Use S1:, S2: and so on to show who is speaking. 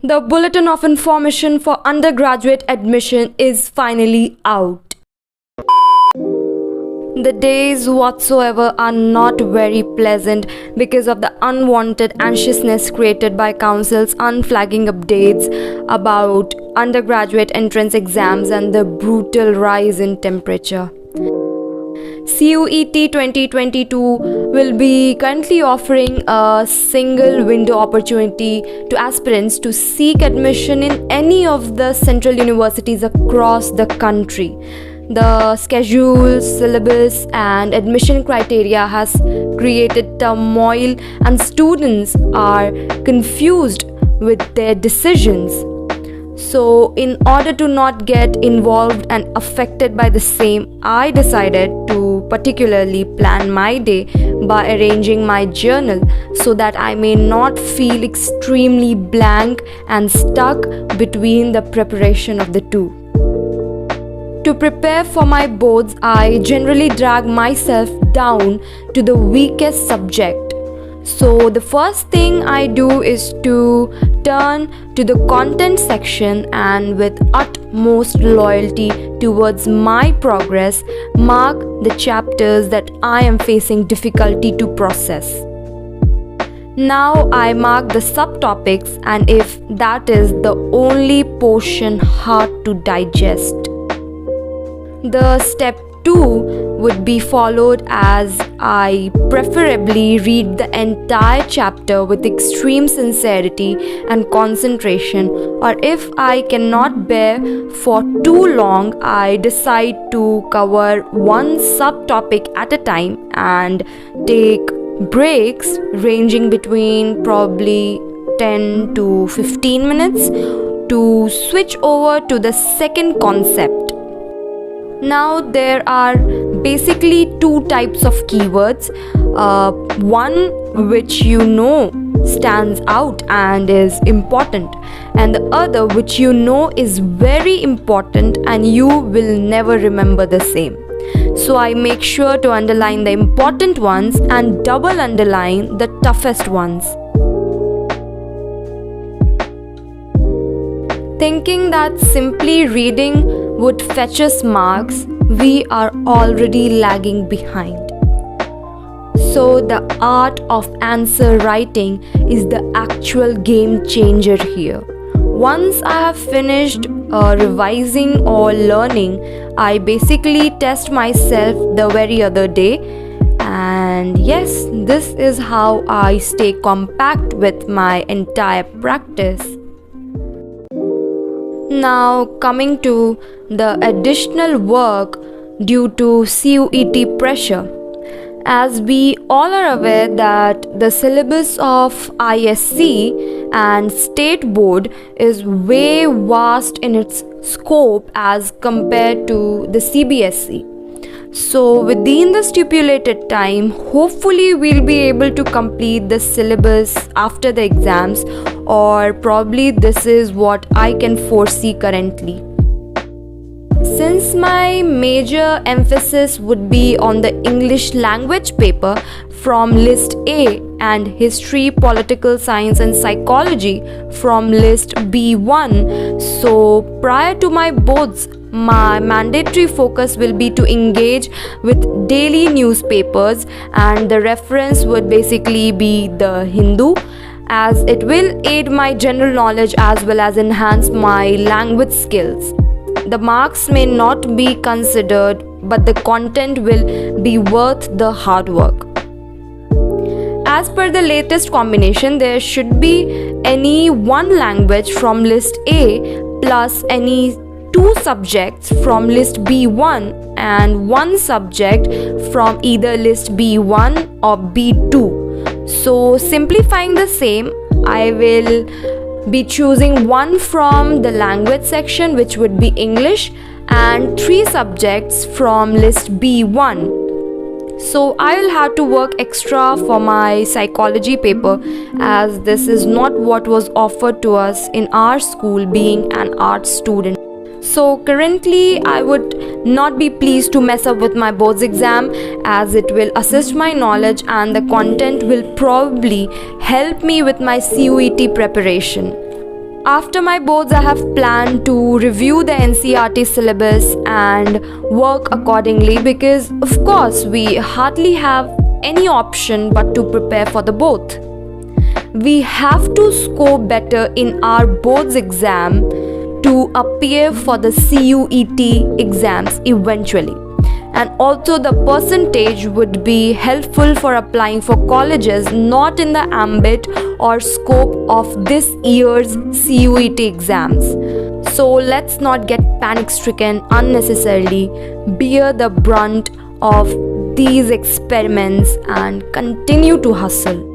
S1: The Bulletin of Information for Undergraduate Admission is finally out. The days whatsoever are not very pleasant because of the unwanted anxiousness created by council's unflagging updates about undergraduate entrance exams and the brutal rise in temperature. CUET 2022 will be currently offering a single window opportunity to aspirants to seek admission in any of the central universities across the country. The schedule, syllabus, and admission criteria has created turmoil, and students are confused with their decisions. So, in order to not get involved and affected by the same, I decided to particularly plan my day by arranging my journal so that I may not feel extremely blank and stuck between the preparation of the two. To prepare for my boards, I generally drag myself down to the weakest subject. So the first thing I do is to turn to the content section and with utmost loyalty towards my progress, mark the chapters that I am facing difficulty to process. Now I mark the subtopics, and if that is the only portion hard to digest, the step 2 would be followed as I preferably read the entire chapter with extreme sincerity and concentration, or if I cannot bear for too long, I decide to cover one subtopic at a time and take breaks ranging between probably 10 to 15 minutes to switch over to the second concept. Now there are basically two types of keywords, one which you know stands out and is important, and the other which you know is very important and you will never remember the same. So I make sure to underline the important ones and double underline the toughest ones. Thinking that simply reading would fetch us marks, we are already lagging behind. So the art of answer writing is the actual game changer here. Once I have finished revising or learning, I basically test myself the very other day. And yes, this is how I stay compact with my entire practice. Now coming to the additional work due to CUET pressure. As we all are aware that the syllabus of ISC and State Board is way vast in its scope as compared to the CBSE. So within the stipulated time, hopefully we'll be able to complete the syllabus after the exams, or probably this is what I can foresee currently. Since my major emphasis would be on the English language paper from list A and history, political science and psychology from list B1, so prior to my boards, my mandatory focus will be to engage with daily newspapers, and the reference would basically be the Hindu, as it will aid my general knowledge as well as enhance my language skills. The marks may not be considered, but the content will be worth the hard work. As per the latest combination, there should be any one language from list A plus any two subjects from list B1 and one subject from either list B1 or B2. So simplifying the same, I will be choosing one from the language section, which would be English, and three subjects from list B1. So I will have to work extra for my psychology paper, as this is not what was offered to us in our school being an art student. So currently I would not be pleased to mess up with my boards exam, as it will assist my knowledge and the content will probably help me with my CUET preparation. After my boards, I have planned to review the NCERT syllabus and work accordingly, because of course we hardly have any option but to prepare for the both. We have to score better in our boards exam to appear for the CUET exams eventually. And also the percentage would be helpful for applying for colleges not in the ambit or scope of this year's CUET exams. So let's not get panic stricken unnecessarily, bear the brunt of these experiments and continue to hustle.